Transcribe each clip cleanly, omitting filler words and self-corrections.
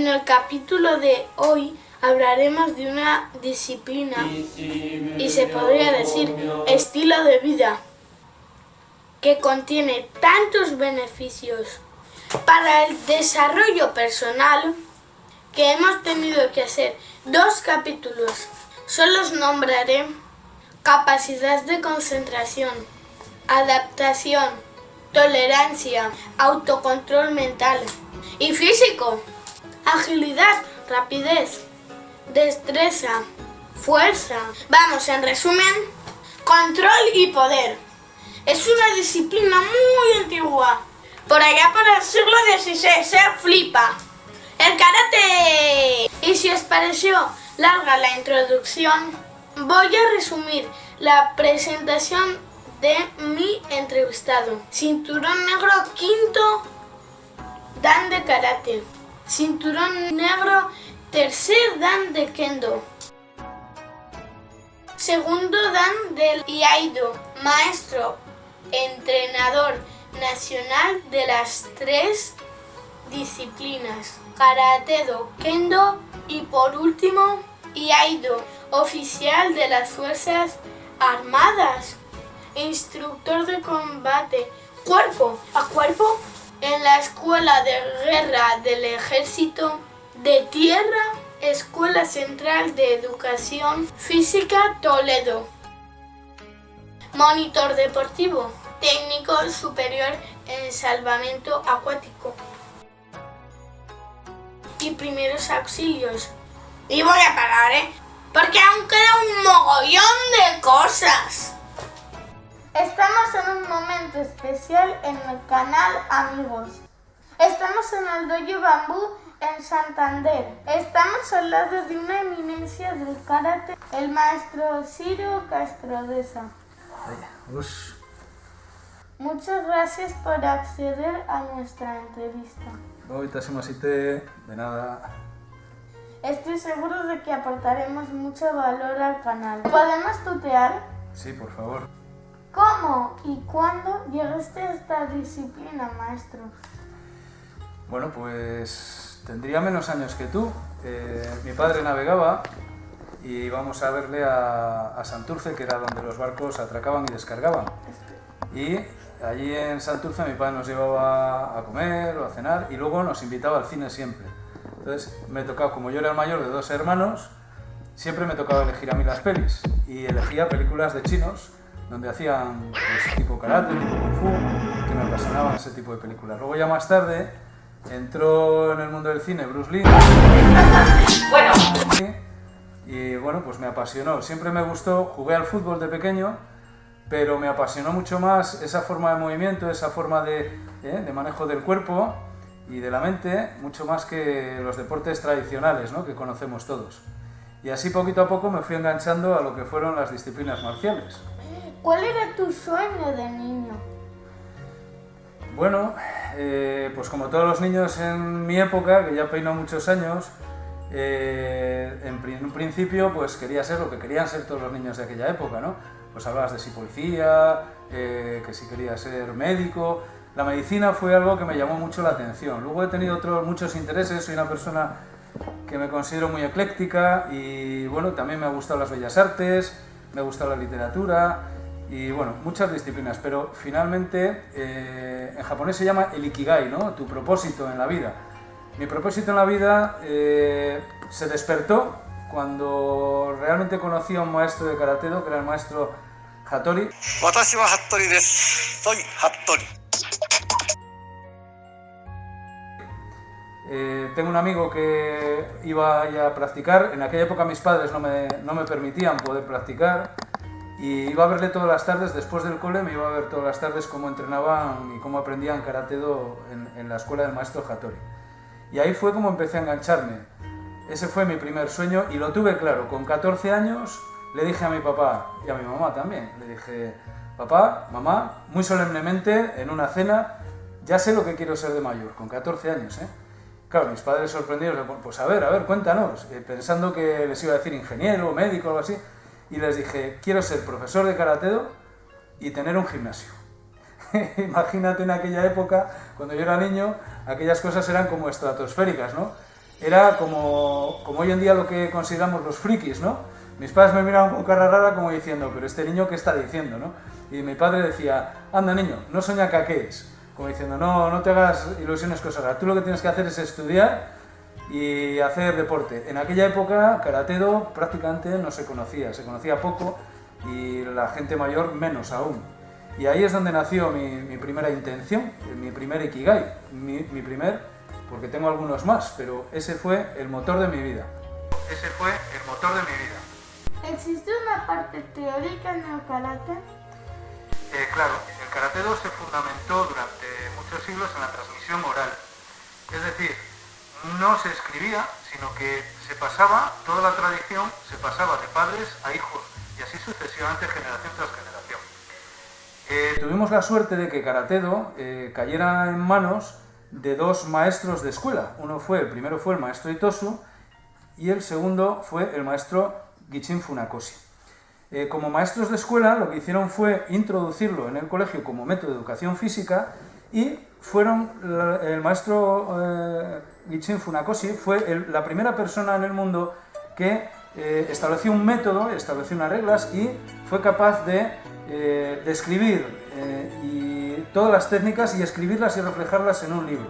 En el capítulo de hoy hablaremos de una disciplina y se podría decir estilo de vida que contiene tantos beneficios para el desarrollo personal que hemos tenido que hacer 2 capítulos. Solo os nombraré capacidad de concentración, adaptación, tolerancia, autocontrol mental y físico, agilidad, rapidez, destreza, fuerza. Vamos, en resumen, control y poder. Es una disciplina muy antigua. Por allá por el siglo XVI se flipa. ¡El karate! Y si os pareció larga la introducción, voy a resumir la presentación de mi entrevistado. Cinturón negro quinto dan de karate. Cinturón negro tercer dan de kendo. Segundo dan del iaido. Maestro, entrenador nacional de las 3 disciplinas. Karate-do, kendo y por último, iaido, oficial de las Fuerzas Armadas. Instructor de combate cuerpo a cuerpo en la Escuela de Guerra del Ejército de Tierra, Escuela Central de Educación Física Toledo. Monitor deportivo, técnico superior en salvamento acuático y primeros auxilios. Y voy a parar, porque aún queda un mogollón de cosas. Estamos en un momento especial en el canal Amigos. Estamos en el Dojo Bambú en Santander. Estamos al lado de una eminencia del karate, el maestro Ciro Castrodeza. Muchas gracias por acceder a nuestra entrevista. De nada. Estoy seguro de que aportaremos mucho valor al canal. ¿Podemos tutear? Sí, por favor. ¿Cómo y cuándo llegaste a esta disciplina, maestro? Bueno, pues tendría menos años que tú. Mi padre navegaba y íbamos a verle a Santurce, que era donde los barcos atracaban y descargaban. Y allí en Santurce mi padre nos llevaba a comer o a cenar y luego nos invitaba al cine siempre. Entonces me tocaba, como yo era el mayor de 2 hermanos, siempre me tocaba elegir a mí las pelis y elegía películas de chinos donde hacían pues, tipo karate, tipo kung fu, que me apasionaban ese tipo de películas. Luego ya más tarde entró en el mundo del cine Bruce Lee y bueno, pues me apasionó. Siempre me gustó, jugué al fútbol de pequeño, pero me apasionó mucho más esa forma de movimiento, esa forma de manejo del cuerpo y de la mente, mucho más que los deportes tradicionales, ¿no?, que conocemos todos. Y así poquito a poco me fui enganchando a lo que fueron las disciplinas marciales. ¿Cuál era tu sueño de niño? Bueno, pues como todos los niños en mi época, que ya peinó muchos años, en un principio pues quería ser lo que querían ser todos los niños de aquella época, ¿no? Pues hablabas de si policía, que si quería ser médico. La medicina fue algo que me llamó mucho la atención. Luego he tenido muchos intereses, soy una persona que me considero muy ecléctica y bueno, también me ha gustado las bellas artes, me ha gustado la literatura y bueno, muchas disciplinas, pero finalmente en japonés se llama el ikigai, ¿no?, tu propósito en la vida. Mi propósito en la vida se despertó cuando realmente conocí a un maestro de karate-do, que era el maestro Hattori. Watashi wa Hattori desu. Soy Hattori. Tengo un amigo que iba ya a practicar. En aquella época mis padres no me permitían poder practicar y iba a verle todas las tardes, después del cole me iba a ver todas las tardes cómo entrenaban y cómo aprendían karate-do en la escuela del maestro Hattori. Y ahí fue como empecé a engancharme. Ese fue mi primer sueño y lo tuve claro. Con 14 años le dije a mi papá y a mi mamá también, le dije: papá, mamá, muy solemnemente en una cena, ya sé lo que quiero ser de mayor, con 14 años, ¿eh? Claro, mis padres sorprendidos, pues a ver, cuéntanos, pensando que les iba a decir ingeniero, médico o algo así, y les dije: quiero ser profesor de karate-do y tener un gimnasio. Imagínate en aquella época, cuando yo era niño, aquellas cosas eran como estratosféricas, ¿no? era como hoy en día lo que consideramos los frikis, ¿no? Mis padres me miraban con cara rara como diciendo, pero este niño, ¿qué está diciendo, no? Y mi padre decía, anda niño, no soña caqués, como diciendo, no te hagas ilusiones cosas raras, tú lo que tienes que hacer es estudiar y hacer deporte. En aquella época, Karate-Do prácticamente no se conocía poco y la gente mayor menos aún. Y ahí es donde nació mi primera intención, mi primer Ikigai, mi primer, porque tengo algunos más, pero ese fue el motor de mi vida. Ese fue el motor de mi vida. ¿Existe una parte teórica en el karate? Claro, el Karate-Do se fundamentó durante muchos siglos en la transmisión oral. Es decir, no se escribía, sino que se pasaba, toda la tradición se pasaba de padres a hijos, y así sucesivamente, generación tras generación. Tuvimos la suerte de que Karate-Do cayera en manos de dos maestros de escuela. El primero fue el maestro Itosu y el segundo fue el maestro Gichin Funakoshi. Como maestros de escuela lo que hicieron fue introducirlo en el colegio como método de educación física y el maestro Gichin Funakoshi fue la primera persona en el mundo que estableció un método, estableció unas reglas y fue capaz de describir todas las técnicas y escribirlas y reflejarlas en un libro.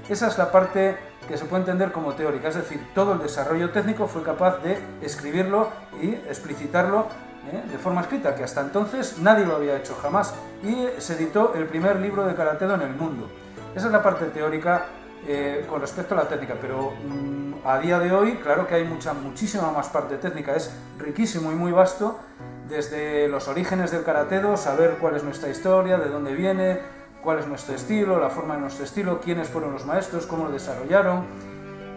Esa es la parte que se puede entender como teórica, es decir, todo el desarrollo técnico fue capaz de escribirlo y explicitarlo de forma escrita, que hasta entonces nadie lo había hecho jamás, y se editó el primer libro de Karate-Do en el mundo. Esa es la parte teórica con respecto a la técnica, pero a día de hoy, claro que hay muchísima más parte técnica, es riquísimo y muy vasto, desde los orígenes del Karate-Do, saber cuál es nuestra historia, de dónde viene, cuál es nuestro estilo, la forma de nuestro estilo, quiénes fueron los maestros, cómo lo desarrollaron,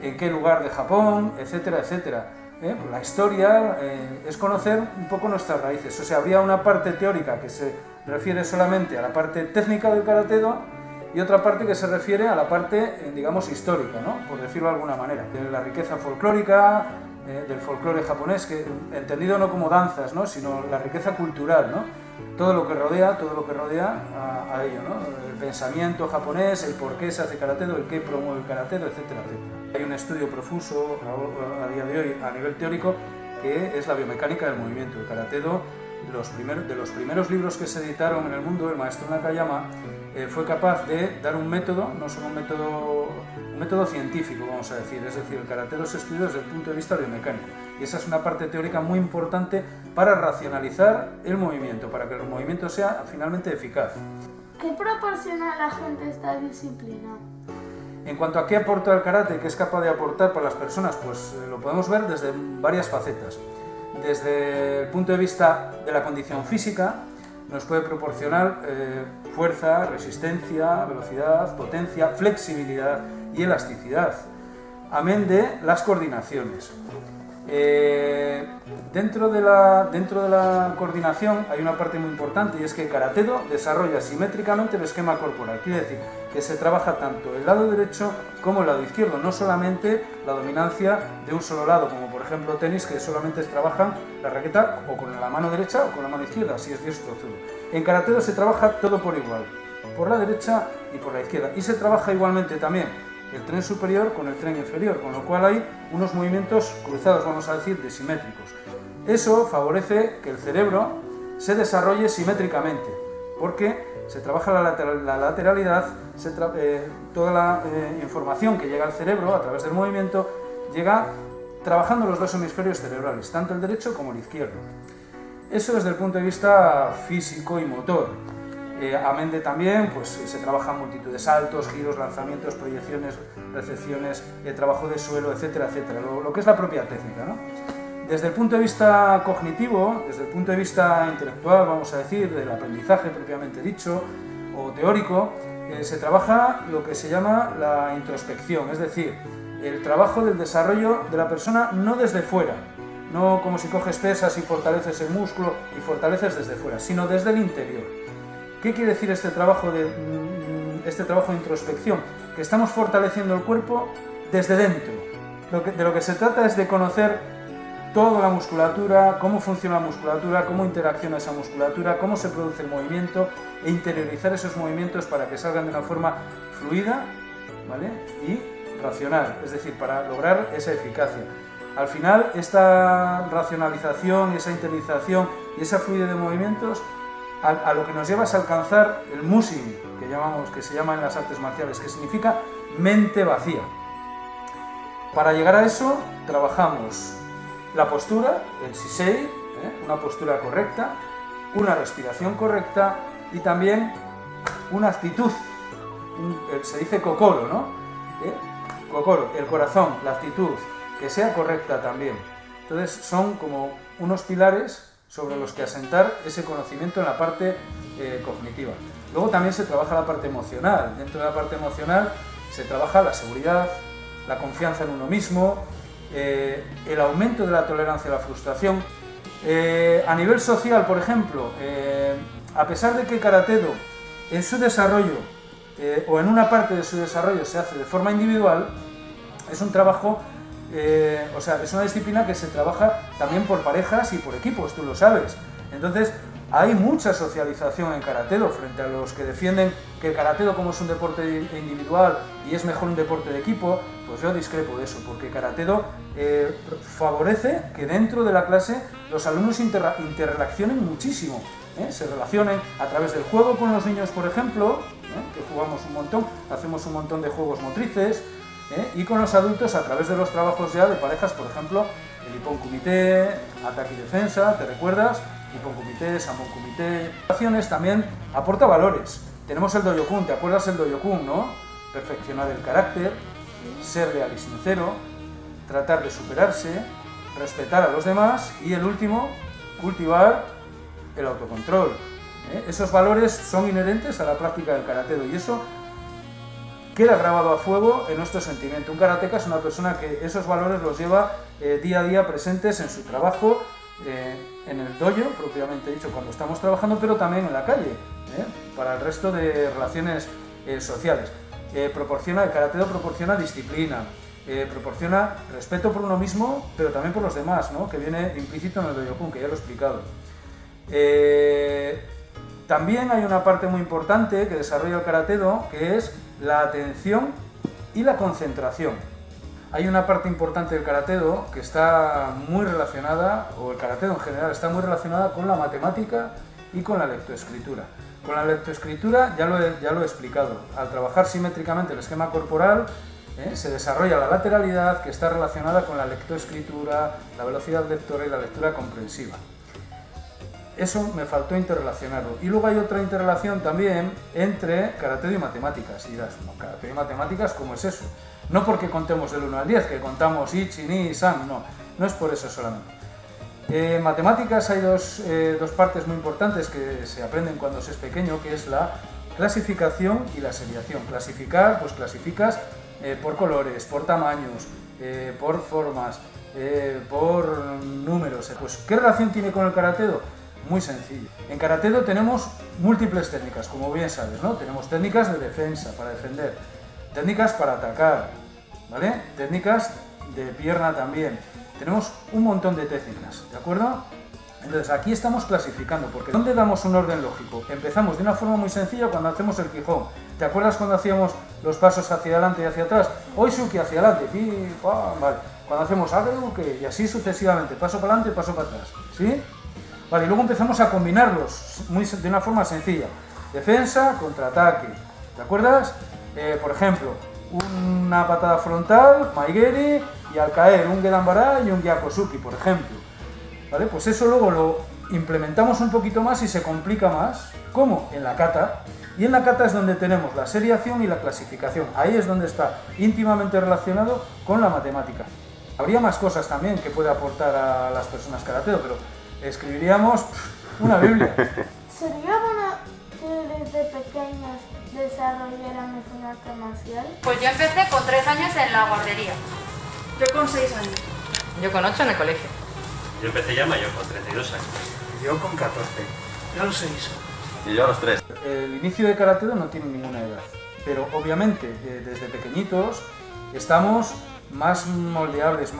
en qué lugar de Japón, etcétera, etcétera. Pues la historia es conocer un poco nuestras raíces. O sea, habría una parte teórica que se refiere solamente a la parte técnica del Karate-Do y otra parte que se refiere a la parte, digamos, histórica, ¿no? Por decirlo de alguna manera. De la riqueza folclórica, del folclore japonés, que entendido no como danzas, ¿no? Sino la riqueza cultural, ¿no? Todo lo que rodea a ello, ¿no? El pensamiento japonés, el por qué se hace Karate-Do, el qué promueve el Karate-Do, etcétera, etcétera. Hay un estudio profuso a día de hoy a nivel teórico que es la biomecánica del movimiento. El Karate-Do, de los primeros libros que se editaron en el mundo, el maestro Nakayama fue capaz de dar un método, no solo un método científico, vamos a decir, es decir, el Karate-Do se estudia desde el punto de vista biomecánico. Y esa es una parte teórica muy importante para racionalizar el movimiento, para que el movimiento sea finalmente eficaz. ¿Qué proporciona a la gente esta disciplina? En cuanto a qué aporta el karate, qué es capaz de aportar para las personas, pues lo podemos ver desde varias facetas. Desde el punto de vista de la condición física, nos puede proporcionar fuerza, resistencia, velocidad, potencia, flexibilidad y elasticidad, amén de las coordinaciones. Dentro de la coordinación hay una parte muy importante y es que Karate-Do desarrolla simétricamente el esquema corporal. Quiere decir que se trabaja tanto el lado derecho como el lado izquierdo, no solamente la dominancia de un solo lado, como por ejemplo tenis, que solamente trabajan la raqueta o con la mano derecha o con la mano izquierda, si es diestro o zurdo. En Karate-Do se trabaja todo por igual, por la derecha y por la izquierda, y se trabaja igualmente también el tren superior con el tren inferior, con lo cual hay unos movimientos cruzados, vamos a decir, desimétricos. Eso favorece que el cerebro se desarrolle simétricamente, porque se trabaja la lateralidad, toda la información que llega al cerebro a través del movimiento llega trabajando los dos hemisferios cerebrales, tanto el derecho como el izquierdo. Eso desde el punto de vista físico y motor. Amén de también, pues se trabaja multitud de saltos, giros, lanzamientos, proyecciones, recepciones, trabajo de suelo, etcétera, etcétera, lo que es la propia técnica, ¿no? Desde el punto de vista cognitivo, desde el punto de vista intelectual, vamos a decir, del aprendizaje propiamente dicho, o teórico, se trabaja lo que se llama la introspección, es decir, el trabajo del desarrollo de la persona no desde fuera, no como si coges pesas y fortaleces el músculo y fortaleces desde fuera, sino desde el interior. ¿Qué quiere decir este trabajo de introspección? Que estamos fortaleciendo el cuerpo desde dentro. De lo que se trata es de conocer toda la musculatura, cómo funciona la musculatura, cómo interacciona esa musculatura, cómo se produce el movimiento e interiorizar esos movimientos para que salgan de una forma fluida, ¿vale? Y racional, es decir, para lograr esa eficacia. Al final, esta racionalización, esa interiorización y esa fluidez de movimientos, a lo que nos lleva es alcanzar el musing, que se llama en las artes marciales, que significa mente vacía. Para llegar a eso, trabajamos la postura, el shisei, una postura correcta, una respiración correcta y también una actitud, se dice kokoro, ¿no? Kokoro, el corazón, la actitud, que sea correcta también. Entonces son como unos pilares sobre los que asentar ese conocimiento en la parte cognitiva. Luego también se trabaja la parte emocional. Dentro de la parte emocional se trabaja la seguridad, la confianza en uno mismo, el aumento de la tolerancia a la frustración. A nivel social, por ejemplo, a pesar de que Karate-Do en su desarrollo o en una parte de su desarrollo se hace de forma individual, es un trabajo, es una disciplina que se trabaja también por parejas y por equipos, tú lo sabes. Entonces, hay mucha socialización en Karate-Do frente a los que defienden que el Karate-Do, como es un deporte individual y es mejor un deporte de equipo, pues yo discrepo de eso, porque Karate-Do favorece que dentro de la clase los alumnos interrelacionen muchísimo, se relacionen a través del juego con los niños, por ejemplo, que jugamos un montón, hacemos un montón de juegos motrices, y con los adultos a través de los trabajos ya de parejas, por ejemplo, el Ippon Kumite, ataque y defensa, ¿te recuerdas? Ippon Kumite, Sanbon Kumite. También aporta valores. Tenemos el Doyokun, ¿te acuerdas el Doyokun, no? Perfeccionar el carácter, ser real y sincero, tratar de superarse, respetar a los demás y el último, cultivar el autocontrol. Esos valores son inherentes a la práctica del Karate-Do y eso queda grabado a fuego en nuestro sentimiento. Un karateka es una persona que esos valores los lleva día a día presentes en su trabajo, en el dojo, propiamente dicho, cuando estamos trabajando, pero también en la calle, para el resto de relaciones sociales. El Karate-Do proporciona disciplina, proporciona respeto por uno mismo, pero también por los demás, ¿no? Que viene implícito en el Doyokun, que ya lo he explicado. También hay una parte muy importante que desarrolla el Karate-Do, que es la atención y la concentración. Hay una parte importante del Karate-Do que está muy relacionada, o el Karate-Do en general está muy relacionada con la matemática y con la lectoescritura. Con la lectoescritura ya lo he explicado. Al trabajar simétricamente el esquema corporal, se desarrolla la lateralidad que está relacionada con la lectoescritura, la velocidad lectora y la lectura comprensiva. Eso me faltó interrelacionarlo. Y luego hay otra interrelación también entre Karate-Do y matemáticas. Y dirás, no, Karate-Do y matemáticas, ¿cómo es eso? No porque contemos del 1 al 10, que contamos Ichi, Ni, San, no es por eso solamente. En matemáticas hay dos partes muy importantes que se aprenden cuando se es pequeño, que es la clasificación y la seriación. Clasificar, pues clasificas por colores, por tamaños, por formas, por números. Pues, ¿qué relación tiene con el Karate-Do? Muy sencillo. En Karate-Do tenemos múltiples técnicas, como bien sabes, ¿no? Tenemos técnicas de defensa para defender, técnicas para atacar, ¿vale? Técnicas de pierna también. Tenemos un montón de técnicas, ¿de acuerdo? Entonces aquí estamos clasificando, porque ¿dónde damos un orden lógico? Empezamos de una forma muy sencilla cuando hacemos el Kihon. ¿Te acuerdas cuando hacíamos los pasos hacia adelante y hacia atrás? Oisuki hacia adelante, vale. Cuando hacemos Ageuke y así sucesivamente, paso para adelante, paso para atrás, ¿sí? Vale, y luego empezamos a combinarlos de una forma sencilla. Defensa, contraataque. ¿Te acuerdas? Por ejemplo, una patada frontal, Maigeri, y al caer un Gedanbara y un Gyakosuki, por ejemplo. ¿Vale? Pues eso luego lo implementamos un poquito más y se complica más. ¿Cómo? En la kata. Y en la kata es donde tenemos la seriación y la clasificación. Ahí es donde está íntimamente relacionado con la matemática. Habría más cosas también que puede aportar a las personas Karate-Do, pero escribiríamos una Biblia. ¿Sería bueno que desde pequeños desarrolláramos un arte marcial? Pues yo empecé con 3 años en la guardería. Yo con 6 años. Yo con 8 en el colegio. Yo empecé ya mayor, con 32 años. Yo con 14. Yo a los 6. Y yo a los 3. El inicio de Karate-Do no tiene ninguna edad, pero obviamente desde pequeñitos estamos más moldeables,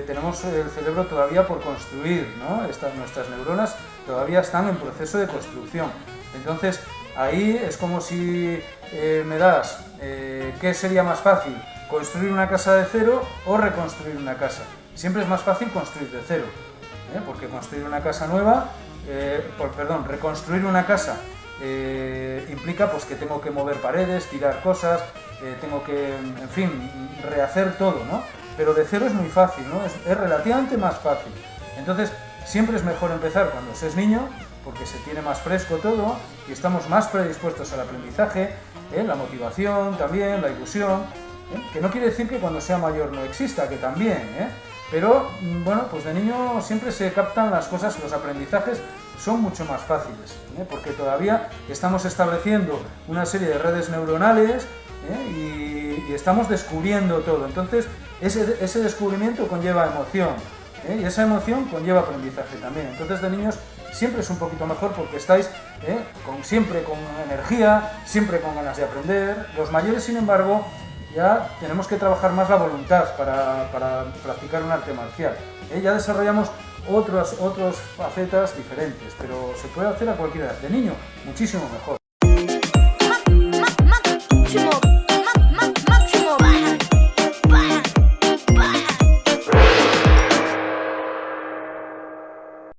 tenemos el cerebro todavía por construir, ¿no? Nuestras neuronas todavía están en proceso de construcción. Entonces ahí es como si me das, ¿qué sería más fácil? construir una casa de cero o reconstruir una casa. Siempre es más fácil construir de cero, porque construir una casa nueva, reconstruir una casa implica pues que tengo que mover paredes, tirar cosas, tengo que, en fin, rehacer todo, ¿no? Pero de cero es muy fácil, ¿no? Es relativamente más fácil. Entonces, siempre es mejor empezar cuando se es niño, porque se tiene más fresco todo y estamos más predispuestos al aprendizaje, la motivación también, la ilusión, que no quiere decir que cuando sea mayor no exista, que también, pero bueno, pues de niño siempre se captan las cosas, los aprendizajes son mucho más fáciles, porque todavía estamos estableciendo una serie de redes neuronales y estamos descubriendo todo. Entonces, ese descubrimiento conlleva emoción, y esa emoción conlleva aprendizaje también. Entonces, de niños siempre es un poquito mejor porque estáis siempre con energía, siempre con ganas de aprender. Los mayores, sin embargo, ya tenemos que trabajar más la voluntad para practicar un arte marcial. Ya desarrollamos otras facetas diferentes, pero se puede hacer a cualquier edad. De niño, muchísimo mejor.